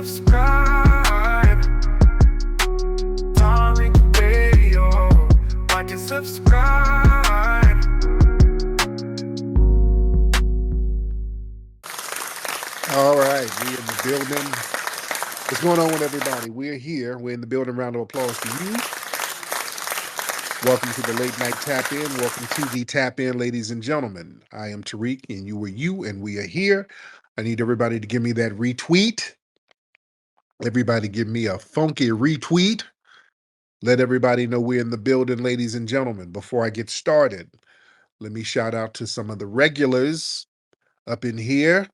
subscribe. Tariq Radio. Like and subscribe. All right, we in the building. What's going on with everybody? We're here. We're in the building. Round of applause to you. Welcome to the late night tap in. Welcome to the tap in, ladies and gentlemen. I am Tariq, and you are you, and we are here. I need everybody to give me that retweet. Everybody give me a funky retweet. Let everybody know we're in the building, ladies and gentlemen. Before I get started, let me shout out to some of the regulars up in here.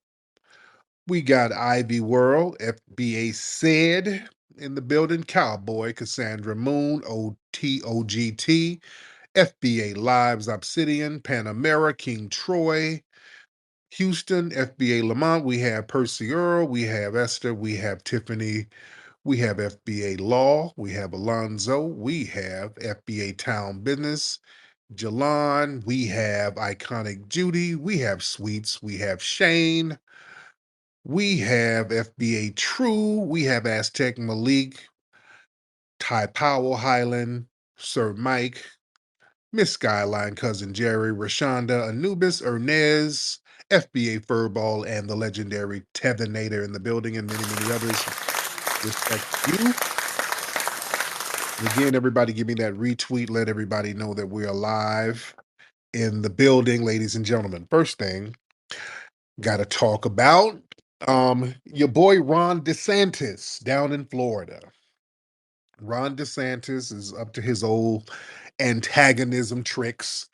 We got Ivy World, FBA Said in the building, Cowboy, Cassandra Moon, OTOGT, FBA Lives, Obsidian, Panamera, King Troy, Houston, FBA Lamont. We have Percy Earl, we have Esther, we have Tiffany, we have FBA Law, we have Alonzo, we have FBA Town Business, Jalon, we have Iconic Judy, we have Sweets, we have Shane, we have FBA True, we have Aztec Malik, Ty Powell Highland, Sir Mike, Miss Skyline, Cousin Jerry, Rashonda, Anubis, Ernez, FBA Furball, and the legendary Tevinator in the building, and many, many others. Respect you. Again, everybody give me that retweet. Let everybody know that we're alive in the building, ladies and gentlemen. First thing, got to talk about your boy Ron DeSantis down in Florida. Ron DeSantis is up to his old antagonism tricks.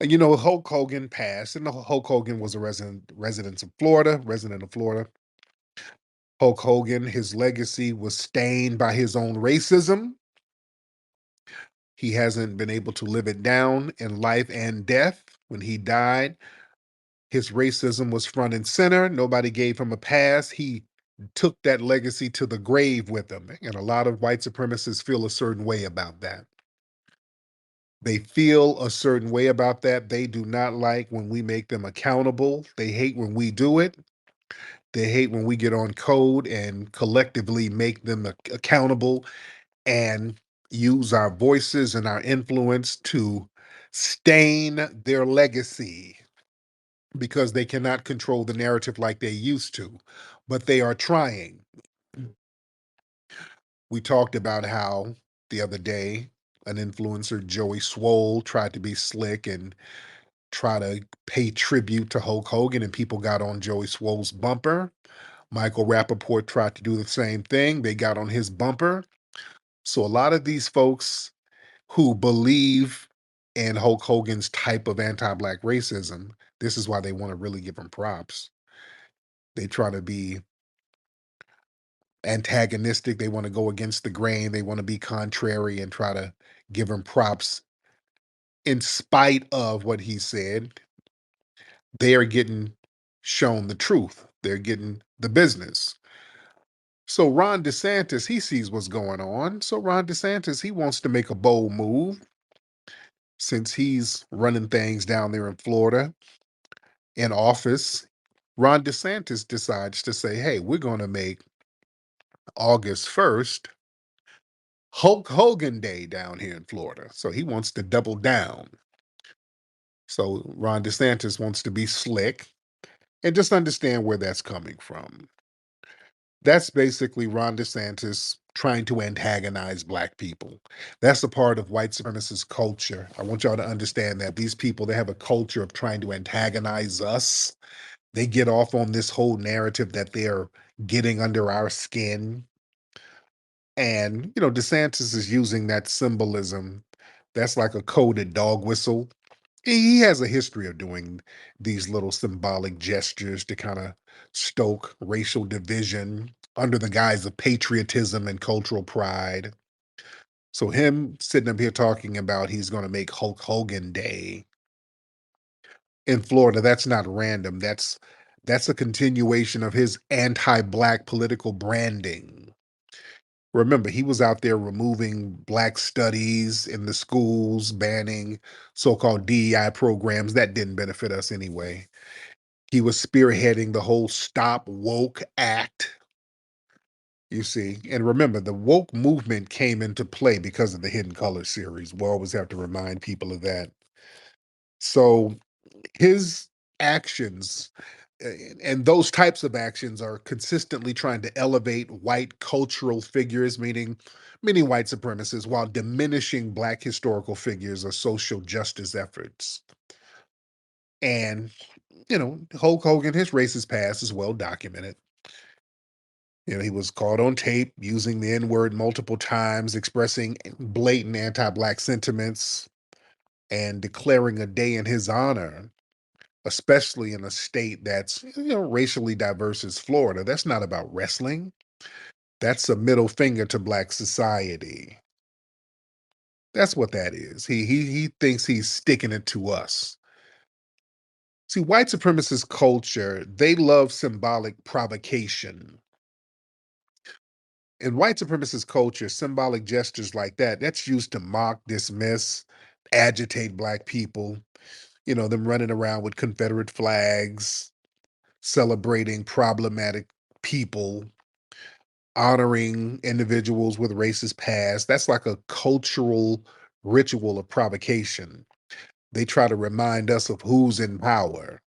And you know, Hulk Hogan passed, and Hulk Hogan was a resident of Florida. Hulk Hogan, his legacy was stained by his own racism. He hasn't been able to live it down in life and death. When he died, his racism was front and center. Nobody gave him a pass. He took that legacy to the grave with him. And a lot of white supremacists feel a certain way about that. They feel a certain way about that. They do not like when we make them accountable. They hate when we do it. They hate when we get on code and collectively make them accountable and use our voices and our influence to stain their legacy, because they cannot control the narrative like they used to, but they are trying. We talked about how the other day an influencer, Joey Swole, tried to be slick and try to pay tribute to Hulk Hogan, and people got on Joey Swole's bumper. Michael Rappaport tried to do the same thing. They got on his bumper. So a lot of these folks who believe in Hulk Hogan's type of anti-Black racism, this is why they want to really give him props. They try to be antagonistic. They want to go against the grain. They want to be contrary and try to give him props in spite of what he said. They are getting shown the truth. They're getting the business. So Ron DeSantis, he sees what's going on. So Ron DeSantis, he wants to make a bold move since he's running things down there in Florida in office. Ron DeSantis decides to say, hey, we're going to make August 1st Hulk Hogan Day down here in Florida. So he wants to double down. So Ron DeSantis wants to be slick, and just understand where that's coming from. That's basically Ron DeSantis trying to antagonize Black people. That's a part of white supremacist culture. I want y'all to understand that these people, they have a culture of trying to antagonize us. They get off on this whole narrative that they're getting under our skin. And, you know, DeSantis is using that symbolism. That's like a coded dog whistle. He has a history of doing these little symbolic gestures to kind of stoke racial division under the guise of patriotism and cultural pride. So him sitting up here talking about he's going to make Hulk Hogan Day in Florida, that's not random. That's a continuation of his anti-Black political branding. Remember, he was out there removing Black studies in the schools, banning so-called DEI programs that didn't benefit us anyway. He was spearheading the whole Stop Woke Act. You see, and remember, the woke movement came into play because of the Hidden Color series. We always have to remind people of that. So his actions and those types of actions are consistently trying to elevate white cultural figures, meaning many white supremacists, while diminishing black historical figures or social justice efforts. And, Hulk Hogan, his racist past is well documented. He was caught on tape using the N word multiple times, expressing blatant anti black sentiments and declaring a day in his honor, especially in a state that's racially diverse as Florida. That's not about wrestling. That's a middle finger to black society. That's what that is. He thinks he's sticking it to us. See, white supremacist culture, they love symbolic provocation. In white supremacist culture, symbolic gestures like that, that's used to mock, dismiss, agitate black people. Them running around with Confederate flags, celebrating problematic people, honoring individuals with racist past. That's like a cultural ritual of provocation. They try to remind us of who's in power.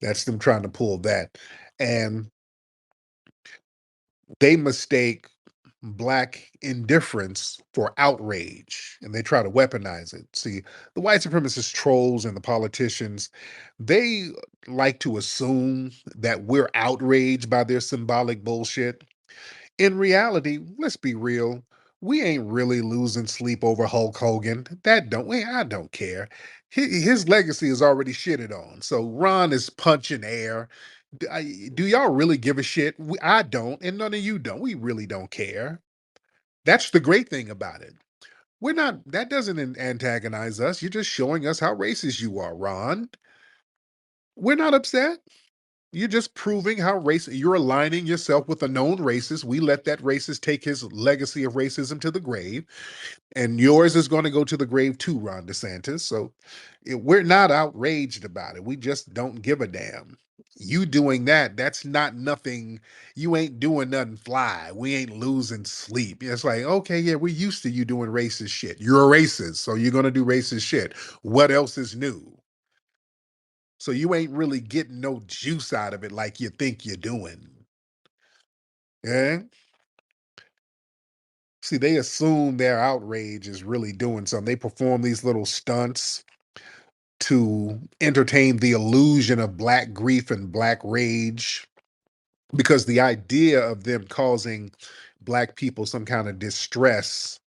That's them trying to pull that. And they mistake black indifference for outrage and they try to weaponize it. See, the white supremacist trolls and the politicians, they like to assume that we're outraged by their symbolic bullshit. In reality, let's be real. We ain't really losing sleep over Hulk Hogan. I don't care. His legacy is already shitted on. So Ron is punching air. Do y'all really give a shit? I don't, and none of you don't. We really don't care. That's the great thing about it. That doesn't antagonize us. You're just showing us how racist you are, Ron. We're not upset. You're just proving how racist you're aligning yourself with a known racist. We let that racist take his legacy of racism to the grave, and yours is going to go to the grave too, Ron DeSantis. So we're not outraged about it. We just don't give a damn. You doing that's not nothing. You ain't doing nothing fly. We ain't losing sleep. It's like, okay, yeah, we're used to you doing racist shit. You're a racist, so you're going to do racist shit. What else is new? So you ain't really getting no juice out of it like you think you're doing. Yeah. See, they assume their outrage is really doing something. They perform these little stunts to entertain the illusion of black grief and black rage because the idea of them causing black people some kind of distress,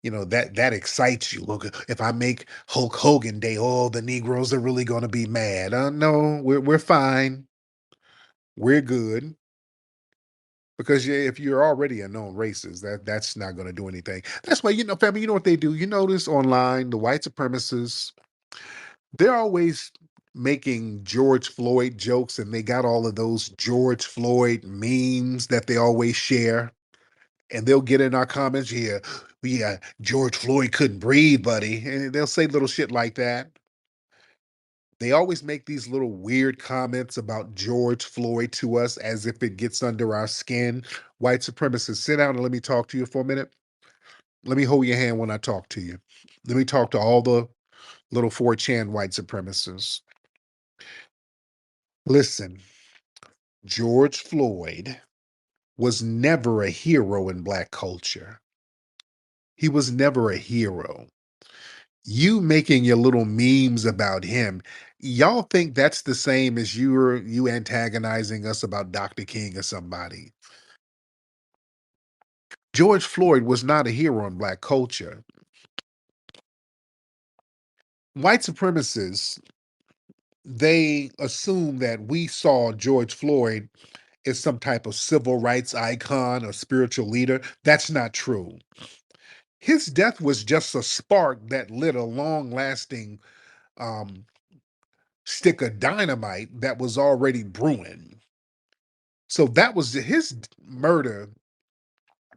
that excites you. Look, if I make Hulk Hogan Day, all the Negroes are really going to be mad. No, we're fine. We're good. Because yeah, if you're already a known racist, that's not going to do anything. That's why, family, you know what they do? You notice online, the white supremacists, they're always making George Floyd jokes, and they got all of those George Floyd memes that they always share. And they'll get in our comments here, yeah, George Floyd couldn't breathe, buddy. And they'll say little shit like that. They always make these little weird comments about George Floyd to us as if it gets under our skin. White supremacists, sit down and let me talk to you for a minute. Let me hold your hand when I talk to you. Let me talk to all the little 4chan white supremacists. Listen, George Floyd was never a hero in black culture. He was never a hero. You making your little memes about him, y'all think that's the same as you antagonizing us about Dr. King or somebody. George Floyd was not a hero in black culture. White supremacists, they assume that we saw George Floyd as some type of civil rights icon or spiritual leader. That's not true. His death was just a spark that lit a long lasting um, stick of dynamite that was already brewing. So that was his murder.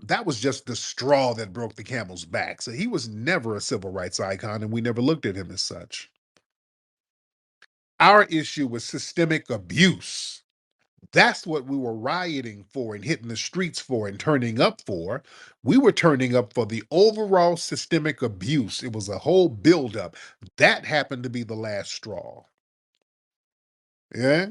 That was just the straw that broke the camel's back. So he was never a civil rights icon, and we never looked at him as such. Our issue was systemic abuse. That's what we were rioting for and hitting the streets for and turning up for. We were turning up for the overall systemic abuse. It was a whole buildup. That happened to be the last straw. Yeah.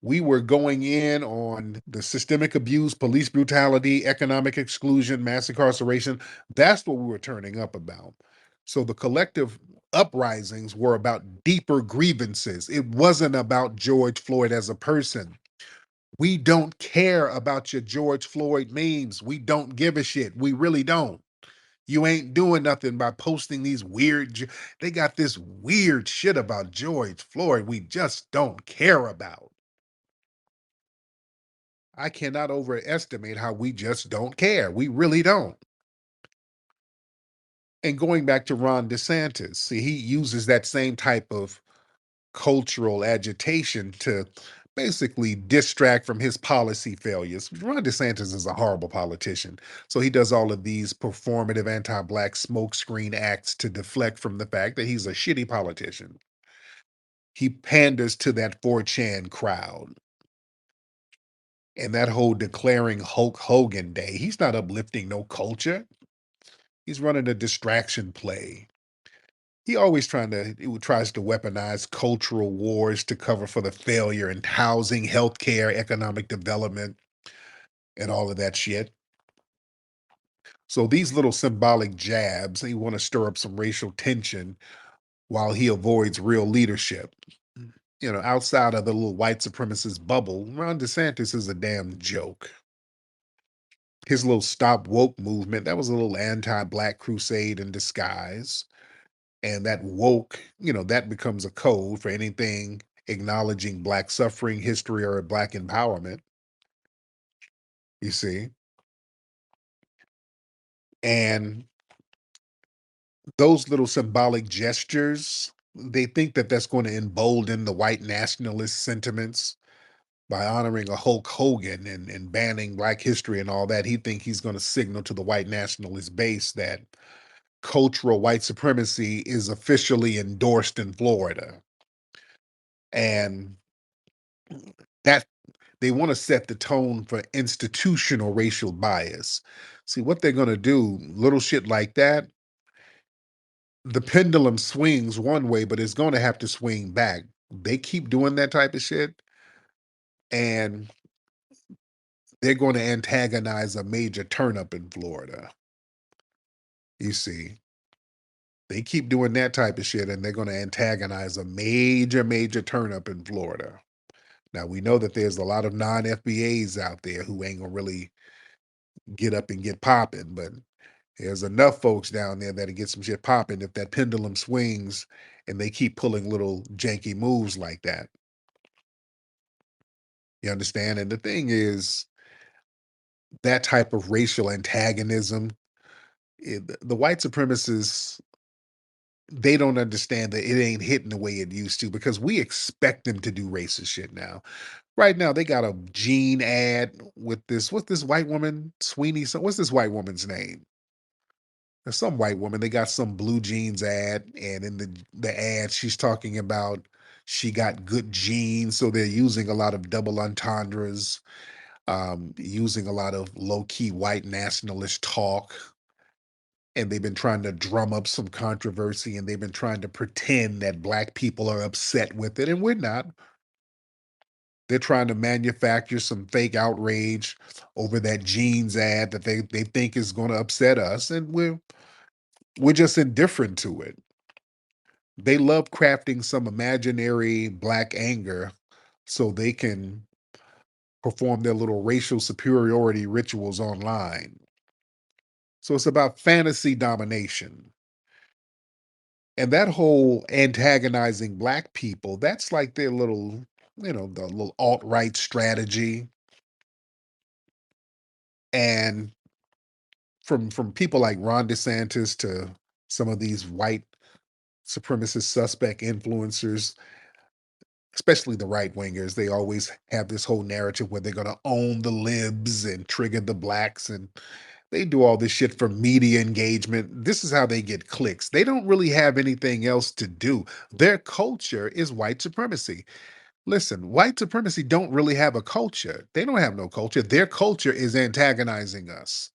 We were going in on the systemic abuse, police brutality, economic exclusion, mass incarceration. That's what we were turning up about. So the collective uprisings were about deeper grievances. It wasn't about George Floyd as a person. We don't care about your George Floyd memes. We don't give a shit. We really don't. You ain't doing nothing by posting these they got this weird shit about George Floyd we just don't care about. I cannot overestimate how we just don't care. We really don't. And going back to Ron DeSantis, see, he uses that same type of cultural agitation to basically distract from his policy failures. Ron DeSantis is a horrible politician. So he does all of these performative anti-black smokescreen acts to deflect from the fact that he's a shitty politician. He panders to that 4chan crowd and that whole declaring Hulk Hogan day. He's not uplifting no culture. He's running a distraction play. He tries to weaponize cultural wars to cover for the failure in housing, healthcare, economic development, and all of that shit. So these little symbolic jabs, he want to stir up some racial tension while he avoids real leadership. Outside of the little white supremacist bubble, Ron DeSantis is a damn joke. His little stop woke movement, that was a little anti-black crusade in disguise. And that woke, that becomes a code for anything acknowledging black suffering, history, or black empowerment, you see. And those little symbolic gestures, they think that that's going to embolden the white nationalist sentiments by honoring a Hulk Hogan and banning black history and all that. He think he's going to signal to the white nationalist base that cultural white supremacy is officially endorsed in Florida. And that they want to set the tone for institutional racial bias. See what they're going to do, little shit like that, the pendulum swings one way, but it's going to have to swing back. They keep doing that type of shit, and they're going to antagonize a major turn up in Florida. You see, they keep doing that type of shit, and they're going to antagonize a major turn up in Florida. Now, we know that there's a lot of non FBAs out there who ain't going to really get up and get popping, but there's enough folks down there that'll get some shit popping if that pendulum swings and they keep pulling little janky moves like that. You understand? And the thing is, that type of racial antagonism, the white supremacists, they don't understand that it ain't hitting the way it used to because we expect them to do racist shit now. Right now, they got a Jean ad with what's this white woman, Sweeney? What's this white woman's name? There's some white woman, they got some blue jeans ad, and in the ad, she's talking about she got good genes, so they're using a lot of double entendres, using a lot of low-key white nationalist talk, and they've been trying to drum up some controversy, and they've been trying to pretend that black people are upset with it, and we're not. They're trying to manufacture some fake outrage over that jeans ad that they think is gonna upset us, and we're just indifferent to it. They love crafting some imaginary black anger so they can perform their little racial superiority rituals online. So it's about fantasy domination. And that whole antagonizing black people, that's like their little, the little alt-right strategy. And from people like Ron DeSantis to some of these white supremacist suspect influencers, especially the right wingers, they always have this whole narrative where they're going to own the libs and trigger the blacks. And they do all this shit for media engagement. This is how they get clicks. They don't really have anything else to do. Their culture is white supremacy. Listen, white supremacy don't really have a culture. They don't have no culture. Their culture is antagonizing us.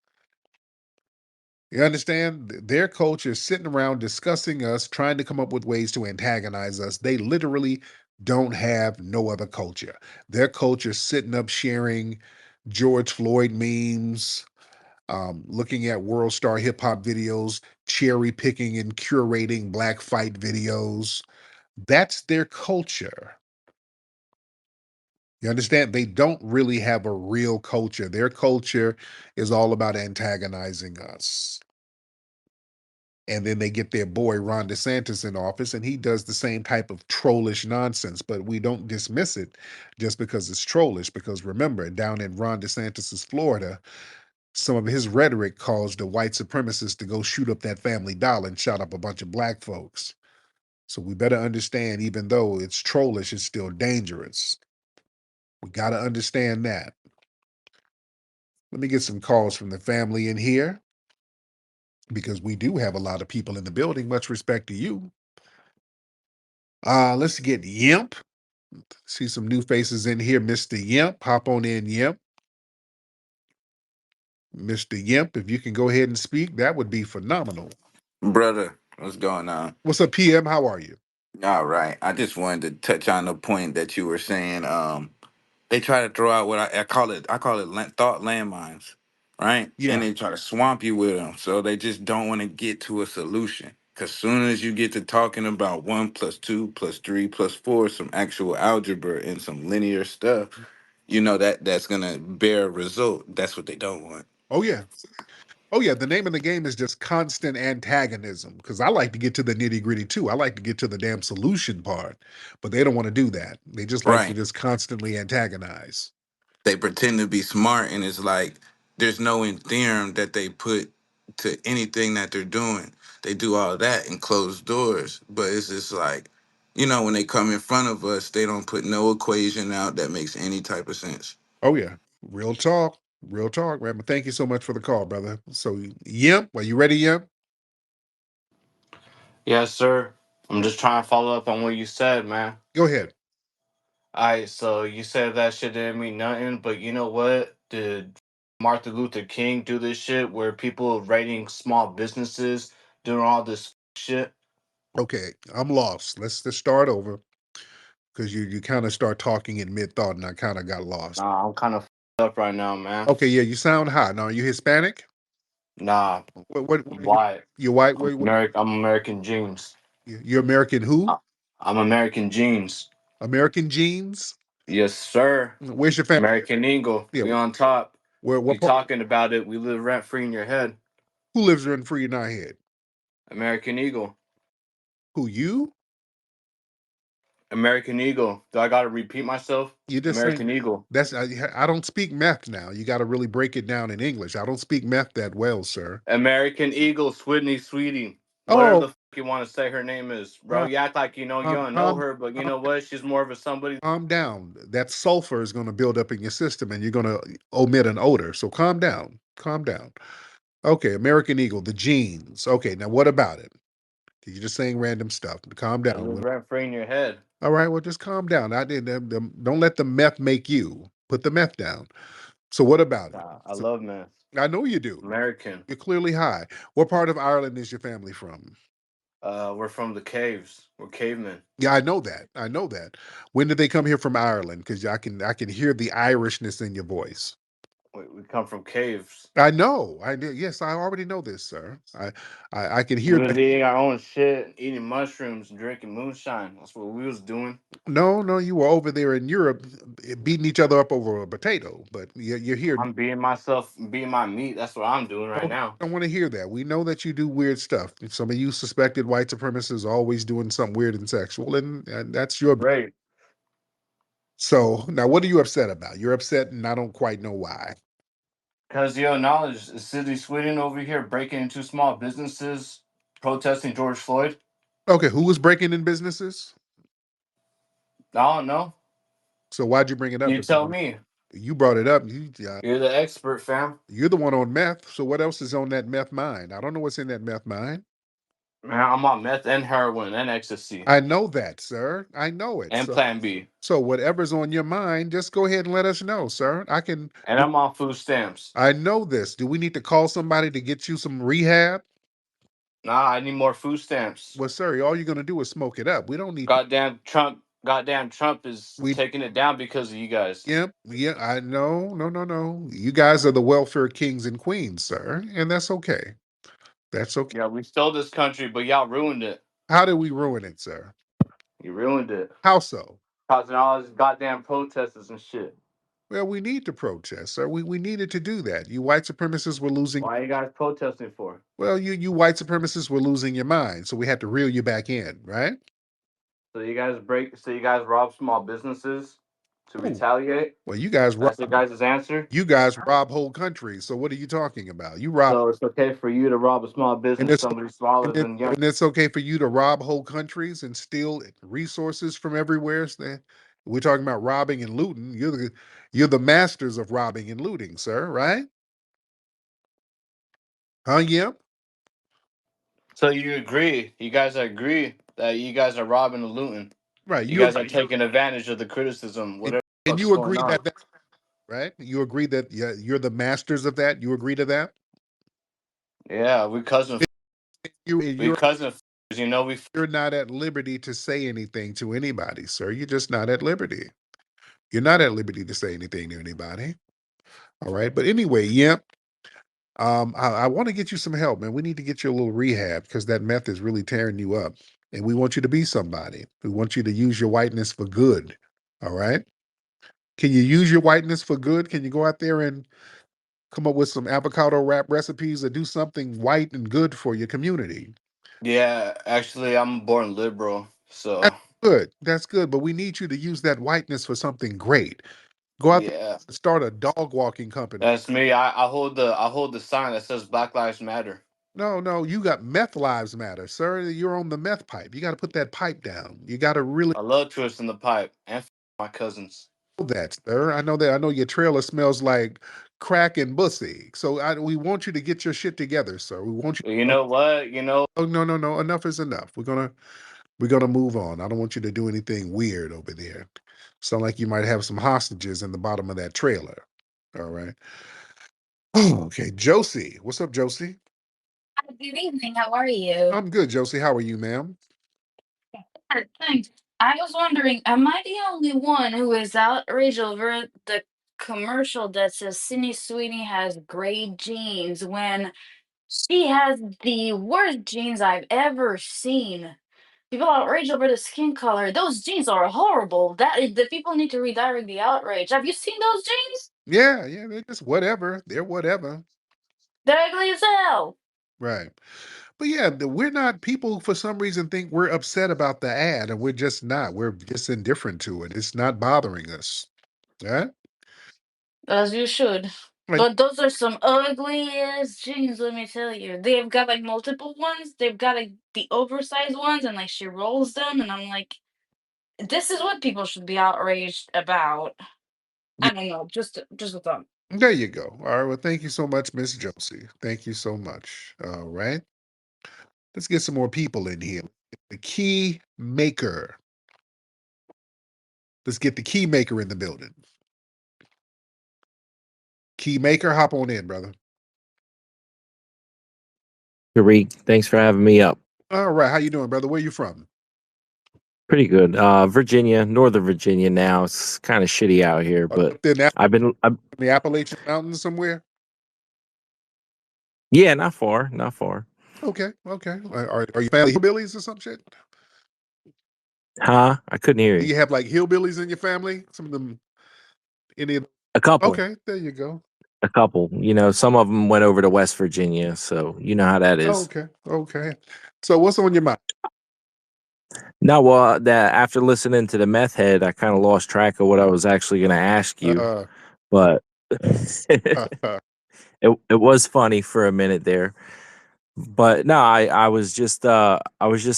You understand? Their culture is sitting around discussing us, trying to come up with ways to antagonize us. They literally don't have no other culture. Their culture is sitting up sharing George Floyd memes, looking at world star hip hop videos, cherry picking and curating black fight videos. That's their culture. You understand? They don't really have a real culture. Their culture is all about antagonizing us. And then they get their boy Ron DeSantis in office, and he does the same type of trollish nonsense. But we don't dismiss it just because it's trollish. Because remember, down in Ron DeSantis's Florida, some of his rhetoric caused the white supremacists to go shoot up that Family Dollar and shot up a bunch of black folks. So we better understand, even though it's trollish, it's still dangerous. We got to understand that. Let me get some calls from the family in here because we do have a lot of people in the building. Much respect to you. Let's get Yimp. See some new faces in here. Mr. Yimp, hop on in, Yimp. Mr. Yimp, if you can go ahead and speak, that would be phenomenal. Brother, what's going on? What's up, PM? How are you? All right. I just wanted to touch on the point that you were saying. They try to throw out what I call it thought landmines, right? And Yeah. they try to swamp you with them. So they just don't want to get to a solution. Cause soon as you get to talking about 1 plus 2 plus 3 plus 4, some actual algebra and some linear stuff, you know that's gonna bear a result. That's what they don't want. Oh, yeah. Oh, yeah. The name of the game is just constant antagonism because I like to get to the nitty gritty too. I like to get to the damn solution part, but they don't want to do that. They just like to Right. just constantly antagonize. They pretend to be smart, and it's like there's no in theorem that they put to anything that they're doing. They do all that in closed doors, but it's just like, when they come in front of us, they don't put no equation out that makes any type of sense. Oh, yeah. Real talk. Real talk, man. But thank you so much for the call, brother. So, Yimp, are you ready, Yimp? Yes, sir. I'm just trying to follow up on what you said, man. Go ahead. Alright, so you said that shit didn't mean nothing, but you know what? Did Martin Luther King do this shit where people raiding small businesses, doing all this shit? Okay, I'm lost. Let's just start over because you kind of start talking in mid thought, and I kind of got lost. Nah, I'm kind of up right now, man. Okay, yeah, you sound hot. Now, are you Hispanic? Nah, What I'm white. you white? I'm American jeans. You're American who? I'm American jeans. American genes? Yes, sir. Where's your family? American Eagle. Yeah, We on top. what We part? talking about it. We live rent free in your head. Who lives rent free in our head? American Eagle. Who you? American Eagle. Do I gotta repeat myself? You just saying American Eagle. that's I don't speak meth now. You got to really break it down in English. I don't speak meth that well, sir. American Eagle, Swidney Sweetie. Whatever the Oh, fuck you want to say her name is, bro. uh, You act like you don't know calm, her, but you calm know what? She's more of a somebody. calm down. That sulfur is going to build up in your system and you're going to omit an odor. So calm down. Calm down. Okay, American Eagle, the genes. Okay, now what about it? You're just saying random stuff. Calm We down. live rent free in your head. All right, well, just calm down. I did. Don't let the meth make you. Put the meth down. So what about it? Nah, I So, love man. I know you do. American. You're clearly high. What part of Ireland is your family from? We're from the caves. We're cavemen. Yeah, I know that. I know that. When did they come here from Ireland? Because I can hear the Irishness in your voice. We come from caves. I know. I did. Yes, I already know this, sir. I can hear We was that. eating our own shit, eating mushrooms, and drinking moonshine. That's what we was doing. No, no, you were over there in Europe beating each other up over a potato, but you're here. I'm being myself, being my meat. That's what I'm doing right No, now. I don't want to hear that. We know that you do weird stuff. Some of you suspected white supremacists are always doing something weird and sexual, and that's your. Great. So now, what are you upset about? You're upset, and I don't quite know why. Because you knowledge, is City Sweden over here breaking into small businesses, protesting George Floyd? Okay, who was breaking in businesses? I don't know. So why'd you bring it up? You tell me. You brought it up. You're the expert, fam. You're the one on meth. So what else is on that meth mine? I don't know what's in that meth mine. Man, I'm on meth and heroin and ecstasy I know that, sir. I know it. and So, Plan B, so whatever's on your mind, just go ahead and let us know, sir. I can. and I'm on food stamps. I know this. Do we need to call somebody to get you some rehab? Nah, I need more food stamps. Well, sir, all you're gonna do is smoke it up. We don't need. Goddamn Trump is We. taking it down because of you guys. Yep. Yeah. I know. No. No. No. You guys are the welfare kings and queens, sir, and that's okay. That's okay. Yeah, we stole this country, but y'all ruined it. How did we ruin it, sir? You ruined it. How so? Causing all these goddamn protesters and shit. Well, we need to protest, sir. We needed to do that. You white supremacists were losing. Why are you guys protesting for? Well, you white supremacists were losing your mind, so we had to reel you back in, right? So you guys rob small businesses to Oh, retaliate? well, That's your guys' answer? you guys rob whole countries. So what are you talking about? You rob, So it's okay for you to rob a small and business, it's somebody smaller and, it, than young. and it's okay for you to rob whole countries and steal resources from everywhere. We're talking about robbing and looting. You're the masters of robbing and looting, sir, right? Huh? Yep. So you agree, you guys agree that you guys are robbing and looting. Right. You guys are taking advantage of the criticism, And, whatever the and fuck's you going agree on. that right? You agree that you're the masters of that. You agree to that. Yeah, we cousin we You're cousin you know we you're not at liberty to say anything to anybody, sir. You're just not at liberty. You're not at liberty to say anything to anybody. All right. But anyway, yep. I want to get you some help, man. We need to get you a little rehab because that meth is really tearing you up. And we want you to be somebody. We want you to use your whiteness for good. All right. Can you use your whiteness for good? Can you go out there and come up with some avocado wrap recipes or do something white and good for your community? Yeah, actually I'm born liberal, so That's good. That's good. But we need you to use that whiteness for something great. Go out there yeah. and start a dog walking company. That's me. I hold the sign that says Black Lives Matter. No, no, you got meth lives matter, sir. You're on the meth pipe. You got to put that pipe down. You got to really I love twisting the pipe and my cousins. know that, sir. I know that. I know your trailer smells like crack and bussy. So we want you to get your shit together, sir. We want you. But you know what? Oh no, no, no. Enough is enough. We're gonna move on. I don't want you to do anything weird over there. Sound like you might have some hostages in the bottom of that trailer. All right. Okay, Josie. What's up, Josie? Good evening. How are you? I'm good, Josie. How are you, ma'am? Thanks. I was wondering, am I the only one who is outraged over the commercial that says Sydney Sweeney has great genes when she has the worst genes I've ever seen? People are outraged over the skin color. Those genes are horrible. The people need to redirect the outrage. Have you seen those genes? Yeah, yeah. They're just whatever. They're whatever. They're ugly as hell. Right. But yeah, we're not people for some reason think we're upset about the ad, and we're just not. We're just indifferent to it. It's not bothering us. Yeah. As you should. Like, But those are some ugly ass jeans, let me tell you. They've got like multiple ones. They've got like the oversized ones, and like she rolls them, and I'm like, this is what people should be outraged about. yeah, I don't know, just a thought. there you go. All right. Well, thank you so much, Miss Josie. Thank you so much. All right. Let's get some more people in here. The key maker. Let's get the key maker in the building. Key maker, hop on in, brother. Tariq, thanks for having me up. All right. How you doing, brother? Where you from? Pretty good. Virginia, Northern Virginia now. It's kind of shitty out here, but Up there in I'm the Appalachian Mountains somewhere? yeah, not far, not far. Okay. Okay. Are you family hillbillies or some shit? Huh? I couldn't hear Do you. you have like hillbillies in your family? Some of them, any of A couple, Okay, there you go. a couple. You know, some of them went over to West Virginia, so you know how that is. Okay, okay. So what's on your mind? No, well, that after listening to the meth head, I kind of lost track of what I was actually going to ask you, Uh, but uh, it was funny for a minute there. But no, I was just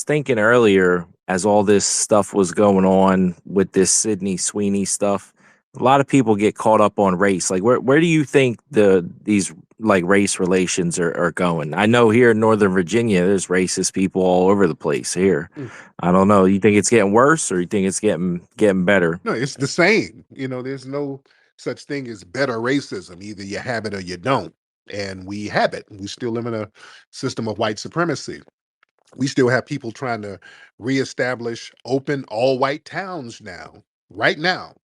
thinking earlier as all this stuff was going on with this Sydney Sweeney stuff. A lot of people get caught up on race. Like where do you think these like race relations are going. I know here in Northern Virginia, there's racist people all over the place here. Mm. I don't know. You think it's getting worse or you think it's getting better? No, it's the same. There's no such thing as better racism. Either you have it or you don't. And we have it. We still live in a system of white supremacy. We still have people trying to reestablish open all white towns now. Right now,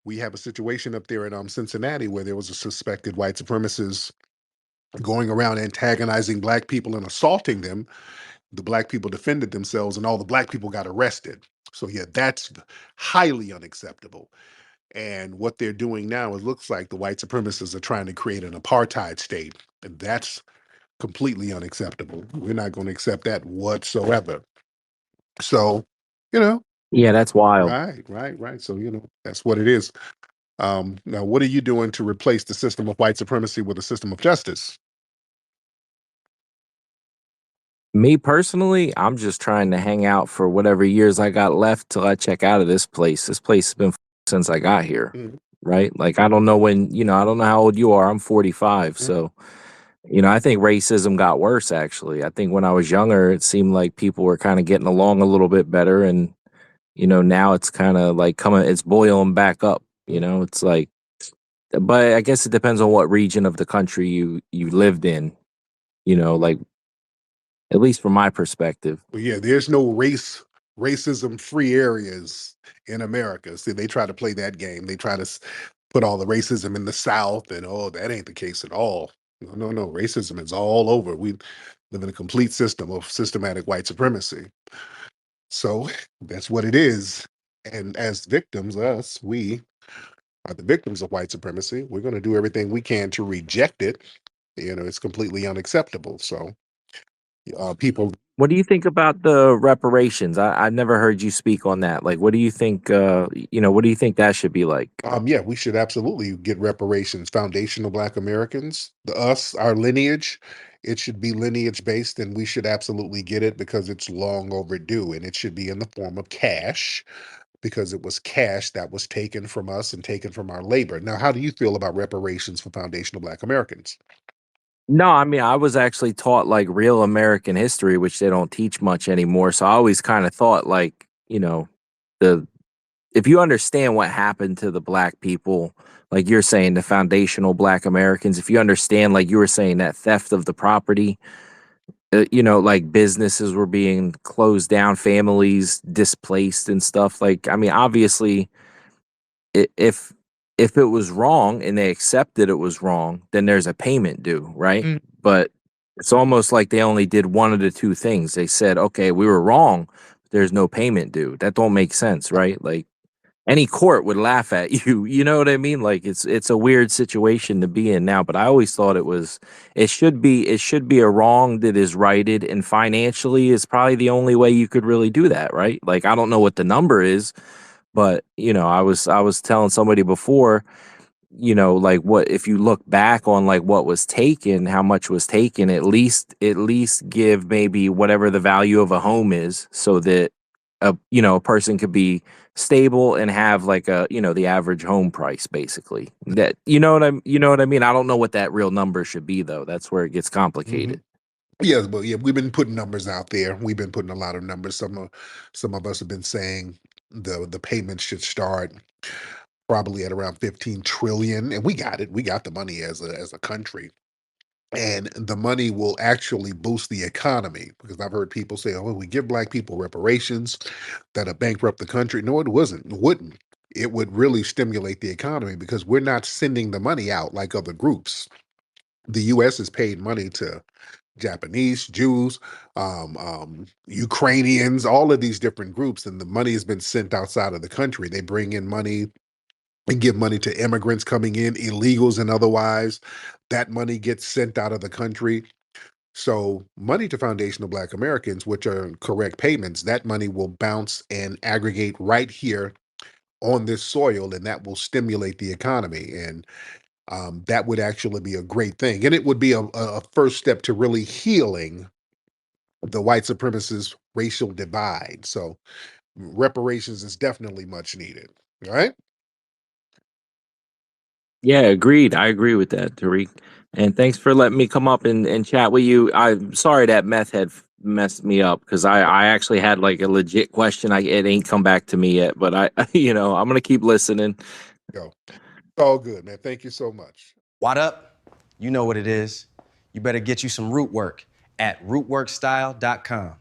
we have a situation up there in Cincinnati where there was a suspected white supremacist going around antagonizing black people and assaulting them. The black people defended themselves and all the black people got arrested. So yeah, that's highly unacceptable. And what they're doing now, it looks like the white supremacists are trying to create an apartheid state. And that's completely unacceptable. We're not going to accept that whatsoever. So, you know, Yeah, that's wild. right. So, that's what it is. Now, what are you doing to replace the system of white supremacy with a system of justice? Me personally, I'm just trying to hang out for whatever years I got left till I check out of this place. This place has been since I got here, Mhm, right? Like I don't know when, I don't know how old you are. I'm 45, mhm. so I think racism got worse actually. I think when I was younger, it seemed like people were kind of getting along a little bit better and now it's kind of like it's boiling back up, It's like but I guess it depends on what region of the country you lived in, like at least from my perspective. Well, yeah, there's no racism free areas in America. See, they try to play that game. They try to put all the racism in the South, and oh, that ain't the case at all. No, no, no. Racism is all over. We live in a complete system of systematic white supremacy. So that's what it is. And as victims, we are the victims of white supremacy. We're going to do everything we can to reject it. It's completely unacceptable. So people, What do you think about the reparations? I've never heard you speak on that. Like, what do you think? What do you think that should be like? yeah, we should absolutely get reparations. Foundational Black Americans, our lineage, it should be lineage based, and we should absolutely get it because it's long overdue, and it should be in the form of cash because it was cash that was taken from us and taken from our labor. Now, how do you feel about reparations for foundational Black Americans? No, I mean, I was actually taught like real American history, which they don't teach much anymore. So I always kind of thought like, the if you understand what happened to the black people, like you're saying, the foundational Black Americans, if you understand, like you were saying, that theft of the property, like businesses were being closed down, families displaced and stuff. Like, I mean, obviously, if it was wrong and they accepted it was wrong, then there's a payment due, right? Mm. But it's almost like they only did one of the two things. They said, okay, we were wrong, but there's no payment due. That don't make sense, right? Like any court would laugh at you. You know what I mean? Like it's a weird situation to be in now. But I always thought it should be a wrong that is righted, and financially is probably the only way you could really do that, right? Like I don't know what the number is, but I was telling somebody before, like what if you look back on like what was taken, how much was taken, at least give maybe whatever the value of a home is so that a person could be stable and have like the average home price basically. That you know what I mean? I don't know what that real number should be though. That's where it gets Hmm. complicated. Yes, but yeah, we've been putting numbers out there. We've been putting a lot of numbers. Some of us have been saying the payments should start probably at around 15 trillion, and we got it. We got the money as a country. And the money will actually boost the economy because I've heard people say, "Oh, we give black people reparations that'll bankrupt the country." No, it wouldn't. It would really stimulate the economy because we're not sending the money out like other groups. The U.S. has paid money to Japanese, Jews, Ukrainians, all of these different groups, and the money has been sent outside of the country. They bring in money and give money to immigrants coming in, illegals and otherwise. That money gets sent out of the country. So, money to foundational Black Americans, which are correct payments, that money will bounce and aggregate right here on this soil, and that will stimulate the economy. And that would actually be a great thing. And it would be a first step to really healing the white supremacist racial divide. So, reparations is definitely much needed. All right. Yeah, agreed. I agree with that, Tariq. And thanks for letting me come up and chat with you. I'm sorry that meth had messed me up because I actually had like a legit question. It ain't come back to me yet, but I'm gonna keep listening. Yo, it's all good, man. Thank you so much. What up? You know what it is. You better get you some root work at rootworkstyle.com.